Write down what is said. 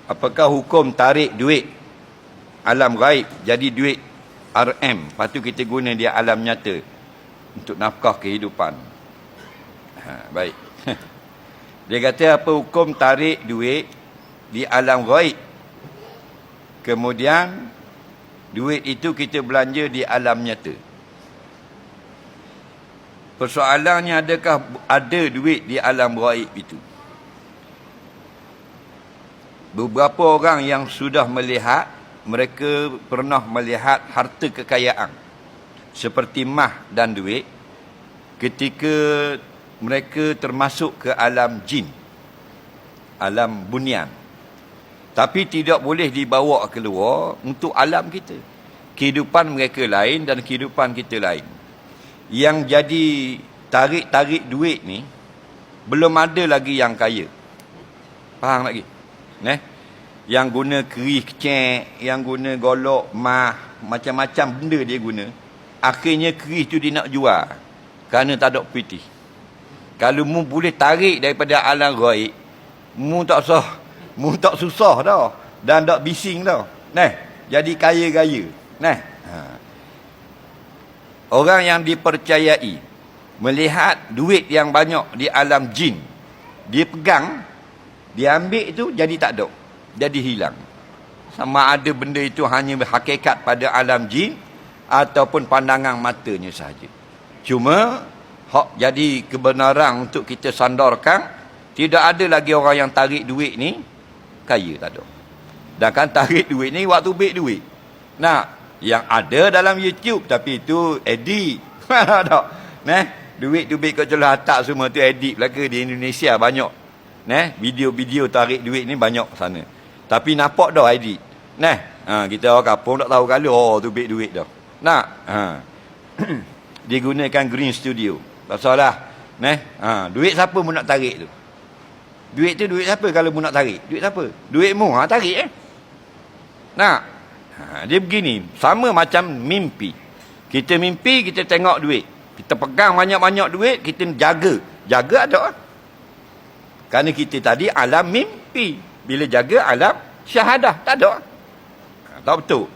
Apakah hukum tarik duit alam gaib jadi duit RM, lepas tu kita guna dia alam nyata untuk nafkah kehidupan? Baik. Dia kata apa hukum tarik duit di alam gaib, kemudian duit itu kita belanja di alam nyata. Persoalannya, adakah ada duit di alam gaib itu? Beberapa orang yang sudah melihat, mereka pernah melihat harta kekayaan seperti mah dan duit ketika mereka termasuk ke alam jin, alam bunian. Tapi tidak boleh dibawa keluar untuk alam kita. Kehidupan mereka lain dan kehidupan kita lain. Yang jadi tarik-tarik duit ni, belum ada lagi yang kaya. Faham lagi? Yang guna kerih kecek, yang guna golok, mah, macam-macam benda dia guna. Akhirnya kerih tu dia nak jual kerana tak ada piti. Kalau mu boleh tarik daripada alam gaib, mu tak susah dah dan tak bising dah. Jadi kaya-kaya. Orang yang dipercayai melihat duit yang banyak di alam jin, dia pegang, dia ambil itu jadi tak ada, jadi hilang. Sama ada benda itu hanya hakikat pada alam jin ataupun pandangan matanya sahaja. Cuma hak jadi kebenaran untuk kita sandarkan, tidak ada lagi orang yang tarik duit ni kaya, tak ada. Dan kan tarik duit ni waktu beg duit. Yang ada dalam YouTube, tapi itu edit. Tak. Duit tu beg kat celah atak semua tu edit belaka. Di Indonesia banyak. Video-video tarik duit ni banyak sana. Tapi nampak dah edit. Kita orang kampung tak tahu kalau tu beg duit dah. Digunakan Green Studio. Pasal lah. Duit siapa mu nak tarik tu? Duit tu duit siapa kalau mu nak tarik? Duit siapa? Duit mu, tarik dia begini, sama macam mimpi. Kita mimpi, kita tengok duit. Kita pegang banyak-banyak duit, kita jaga. Jaga ada. Kerana kita tadi alam mimpi. Bila jaga alam syahadah, tak ada. Tak betul.